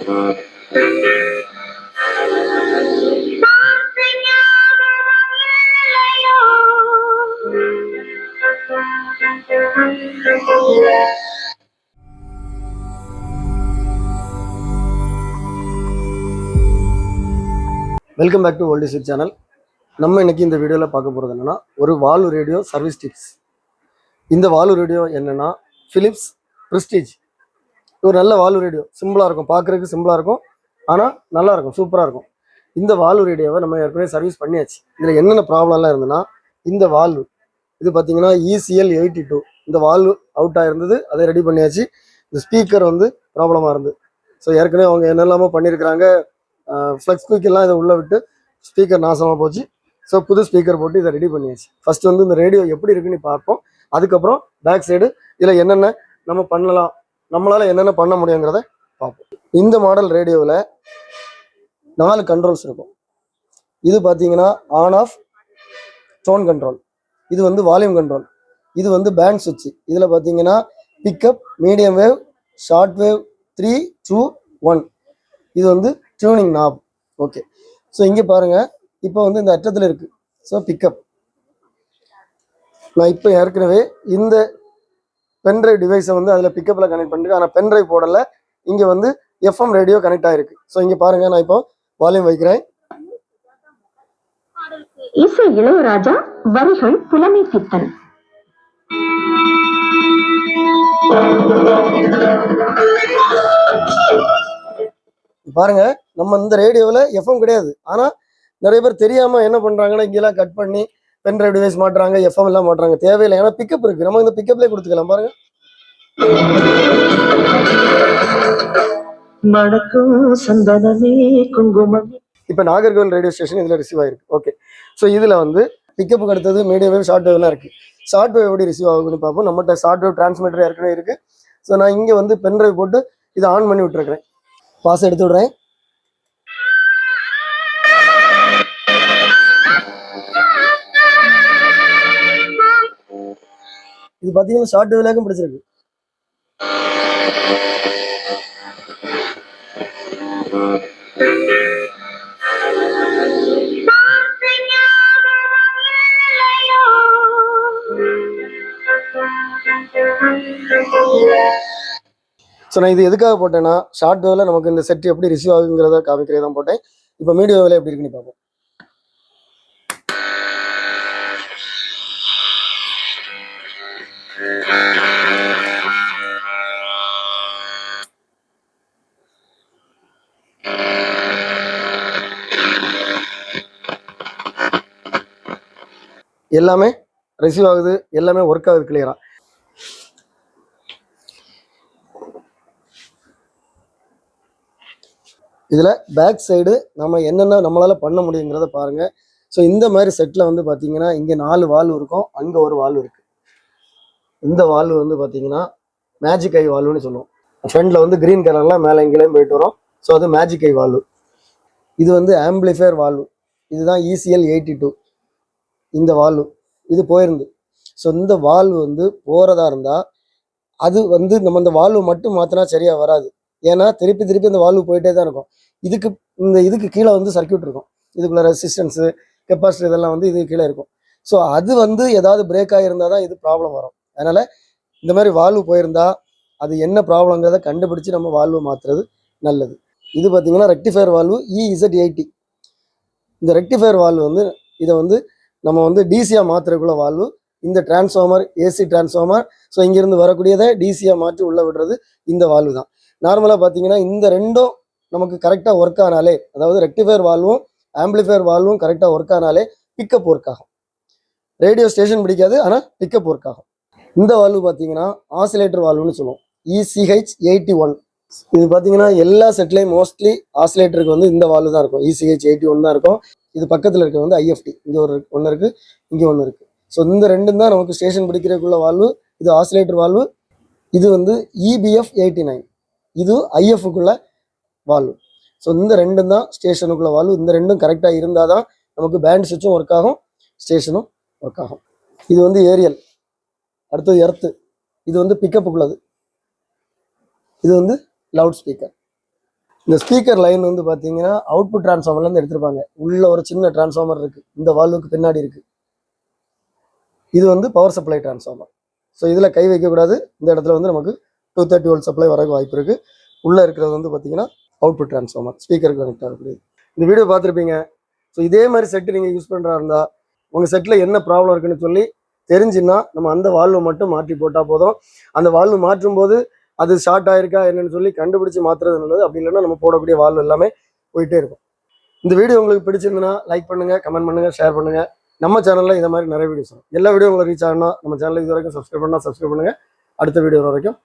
Welcome back to old is channel. நம்ம இன்னைக்கு இந்த வீடியோவில் பார்க்க போகிறது என்னன்னா, ஒரு வால்வு ரேடியோ சர்வீஸ் டிப்ஸ். இந்த வால்வு ரேடியோ என்னன்னா பிலிப்ஸ் பிரஸ்டீஜ். ஒரு நல்ல வால்வு ரேடியோ, சிம்பிளாக இருக்கும், பார்க்குறதுக்கு சிம்பிளாக இருக்கும், ஆனால் நல்லா இருக்கும், சூப்பராக இருக்கும். இந்த வால்வு ரேடியோவை நம்ம ஏற்கனவே சர்வீஸ் பண்ணியாச்சு. இதில் என்னென்ன ப்ராப்ளம்லாம் இருந்ததுன்னா, இந்த வால்வு இது பார்த்தீங்கன்னா ECL 82 இந்த வால்வு அவுட் ஆகிருந்தது, அதை ரெடி பண்ணியாச்சு. இந்த ஸ்பீக்கர் வந்து ப்ராப்ளமாக இருந்தது. ஸோ ஏற்கனவே அவங்க என்னெல்லாமோ பண்ணியிருக்கிறாங்க, ஃப்ளக்ஸ் குயிக்கெல்லாம் இதை உள்ளே விட்டு ஸ்பீக்கர் நாசமாக போச்சு. ஸோ புது ஸ்பீக்கர் போட்டு இதை ரெடி பண்ணியாச்சு. ஃபஸ்ட்டு வந்து இந்த ரேடியோ எப்படி இருக்குன்னு பார்ப்போம். அதுக்கப்புறம் பேக் சைடு இதில் என்னென்ன நம்ம பண்ணலாம், நம்மளால் என்னென்ன பண்ண முடியுங்கிறத பார்ப்போம். இந்த மாடல் ரேடியோவில் 4 கண்ட்ரோல்ஸ் இருக்கும். இது பார்த்தீங்கன்னா ஆன் ஆஃப் டோன் கண்ட்ரோல், இது வந்து வால்யூம் கண்ட்ரோல், இது வந்து பேண்ட் சுவிட்ச். இதில் பார்த்தீங்கன்னா pickup, medium wave, short wave, 3, 2, 1. இது வந்து டியூனிங் நாப். ஓகே, ஸோ இங்கே பாருங்கள், இப்போ வந்து இந்த அட்டத்தில் இருக்குது. ஸோ பிக்கப் நான் இப்போ ஏற்கனவே இந்த பென்ட்ரைவ் டிவைஸை வந்து அதில் பிக்கப்பில் கனெக்ட் பண்ணிருக்கேன். ஆனால் பென்ட்ரைவ் போடலை, இங்கே வந்து FM ரேடியோ கனெக்ட் ஆகிருக்கு. ஸோ இங்கே பாருங்கள், நான் இப்போ வால்யூம் வைக்கிறேன். இசை இளையராஜா, வரிகள் புலமை சித்தன். பாருங்க, நம்ம இந்த ரேடியோவில் FM கிடையாது. ஆனால் நிறைய பேர் தெரியாமல் என்ன பண்ணுறாங்கன்னா, இங்கெல்லாம் கட் பண்ணி பென்ட்ரைவ் டிவைஸ் மாட்டுறாங்க, FM எல்லாம் மாட்டுறாங்க. தேவையில்லை, ஏன்னா பிக்கப் இருக்குது, நம்ம இந்த பிக்கப்லேயே கொடுத்துக்கலாம். பாருங்க, இப்போ நாகர்கோவில் ரேடியோ ஸ்டேஷன் இதில் ரிசீவ் ஆகிருக்கு. ஓகே, ஸோ இதில் வந்து பிக்கப்புக்கு அடுத்தது மீடியம் வேவ், ஷார்ட் வேவ்லாம் இருக்குது. ஷார்ட் வேவ் எப்படி ரிசீவ் ஆகுதுன்னு பார்ப்போம். நம்மகிட்ட ஷார்ட் வேவ் டிரான்ஸ்மிட்டர் ஏற்கனவே இருக்குது. ஸோ நான் இங்கே வந்து பென்ட்ரைவ் போட்டு இதை ஆன் பண்ணி விட்டுருக்கிறேன். பாஸ் எடுத்து விடுறேன். இது பார்த்தீங்கன்னா ஷார்ட் வேவ்லேயும் பிடிச்சிருக்கு. ஸோ நான் இது எதுக்காக போட்டேன்னா, ஷார்ட் வேவ்ல நமக்கு இந்த செட் எப்படி ரிசீவ் ஆகுங்கிறத காமிக்கிறதே தான் போட்டேன். இப்போ மீடியம் வேவ்ல எப்படி இருக்குன்னு பார்ப்போம். எல்லாமே ரிசீவ் ஆகுது, எல்லாமே ஒர்க் ஆகுது கிளியரா. இதில் பேக் சைடு நம்ம என்னென்ன நம்மளால் பண்ண முடியுங்கிறத பாருங்கள். ஸோ இந்த மாதிரி செட்டில் வந்து பார்த்தீங்கன்னா, இங்கே 4 வால்வு இருக்கும், அங்கே ஒரு வால்வு இருக்குது. இந்த வால்வு வந்து பார்த்தீங்கன்னா மேஜிக் ஐ வால்வுன்னு சொல்லுவோம். ஃப்ரண்டில் வந்து க்ரீன் கலர்லாம் மேலே எங்கேயும் போயிட்டு வரும். ஸோ அது மேஜிக் ஐ வால்வு. இது வந்து ஆம்பிளிஃபையர் வால்வு. இதுதான் ECL 82 இந்த வால்வு. இது போயிருந்து. ஸோ இந்த வால்வு வந்து போகிறதா இருந்தால் அது வந்து நம்ம இந்த வால்வு மட்டும் மாற்றினா சரியாக வராது. ஏன்னா திருப்பி திருப்பி இந்த வால்வு போயிட்டே தான் இருக்கும். இதுக்கு கீழே வந்து சர்க்யூட் இருக்கும். இதுக்குள்ள ரெசிஸ்டன்ஸு, கெப்பாசிட்டி இதெல்லாம் வந்து இதுக்கு கீழே இருக்கும். ஸோ அது வந்து ஏதாவது பிரேக் ஆகியிருந்தால் தான் இது ப்ராப்ளம் வரும். அதனால் இந்த மாதிரி வால்வு போயிருந்தா அது என்ன ப்ராப்ளங்கிறத கண்டுபிடிச்சி நம்ம வால்வு மாற்றுறது நல்லது. இது பார்த்தீங்கன்னா ரெக்டிஃபயர் வால்வு EZ80. இந்த ரெக்டிஃபயர் வால்வு வந்து இதை வந்து நம்ம வந்து டிசியாக மாற்றுறதுக்குள்ள வால்வு. இந்த டிரான்ஸ்ஃபார்மர், AC டிரான்ஸ்ஃபார்மர், ஸோ இங்கேருந்து வரக்கூடியதை டிசியாக மாற்றி உள்ளே விடுறது இந்த வால்வு தான். நார்மலாக பார்த்தீங்கன்னா இந்த ரெண்டும் நமக்கு கரெக்டாக ஒர்க் ஆனாலே, அதாவது ரெக்டிஃபயர் வால்வும் ஆம்பிளிஃபயர் வால்வும் கரெக்டாக ஒர்க் ஆனாலே பிக்கப் ஒர்க் ஆகும். ரேடியோ ஸ்டேஷன் பிடிக்காது, ஆனால் பிக்கப் ஒர்க் ஆகும். இந்த வால்வு பார்த்தீங்கன்னா ஆசிலேட்டர் வால்வுன்னு சொல்லுவோம், ECH 81. இது பார்த்தீங்கன்னா எல்லா செட்லேயும் மோஸ்ட்லி ஆசிலேட்டருக்கு வந்து இந்த வால்வு தான் இருக்கும், ECH 81 தான் இருக்கும். இது பக்கத்தில் இருக்க வந்து IFT, இங்கே ஒன்று இருக்குது, இங்கே ஒன்று இருக்குது. ஸோ இந்த ரெண்டும் தான் நமக்கு ஸ்டேஷன் பிடிக்கிறதுக்குள்ள வால்வு. இது ஆசிலேட்டர் வால்வு. இது வந்து EBF 89, இது IFக்குள்ள வால்வு. ஸோ இந்த ரெண்டும் தான் ஸ்டேஷனுக்குள்ள வால்வு. இந்த ரெண்டும் கரெக்டாக இருந்தால் தான் நமக்கு பேண்ட் சுவிட்சும் ஒர்க் ஆகும், ஸ்டேஷனும் ஒர்க் ஆகும். இது வந்து ஏரியல். அடுத்தது எர்த்து. இது வந்து பிக்கப்புக்குள்ளது. இது வந்து லவுட் ஸ்பீக்கர். இந்த ஸ்பீக்கர் லைன் வந்து பார்த்தீங்கன்னா அவுட்புட் டிரான்ஸ்ஃபார்மர்லேருந்து எடுத்திருப்பாங்க. உள்ள ஒரு சின்ன டிரான்ஸ்ஃபார்மர் இருக்குது, இந்த வால்வுக்கு பின்னாடி இருக்குது. இது வந்து பவர் சப்ளை டிரான்ஸ்ஃபார்மர். ஸோ இதில் கை வைக்கக்கூடாது. இந்த இடத்துல வந்து நமக்கு 230 வோல்ட் சப்ளை வரக்கு வாய்ப்பு இருக்குது. உள்ளே இருக்கிறது வந்து பார்த்தீங்கன்னா அவுட்புட் டிரான்ஸ்ஃபார்மர், ஸ்பீக்கருக்கு கனெக்ட் ஆகக்கூடியது. இந்த வீடியோ பார்த்துருப்பீங்க. ஸோ இதே மாதிரி செட்டு நீங்கள் யூஸ் பண்ணுறா இருந்தால் உங்கள் செட்டில் என்ன ப்ராப்ளம் இருக்குன்னு சொல்லி தெரிஞ்சுன்னா நம்ம அந்த வால்வை மட்டும் மாற்றி போட்டால் போதும். அந்த வால்வு மாற்றும் போது அது ஷார்ட் ஆயிருக்கா என்னன்னு சொல்லி கண்டுபிடிச்சு மாற்றுறது நல்லது. அப்படி இல்லைன்னா நம்ம போடக்கூடிய வால்வு எல்லாமே போயிட்டே இருக்கும். இந்த வீடியோ உங்களுக்கு பிடிச்சிருந்துன்னா லைக் பண்ணுங்கள், கமெண்ட் பண்ணுங்கள், ஷேர் பண்ணுங்கள். நம்ம சேனலில் இந்த மாதிரி நிறைய வீடியோஸ் வரும். எல்லா வீடியோ உங்களுக்கு ரீச் ஆகணும். நம்ம சேனலுக்கு இது வரைக்கும் சப்ஸ்கிரைப் பண்ணால் சப்ஸ்கிரைப் பண்ணுங்கள். அடுத்த வீடியோ வரைக்கும்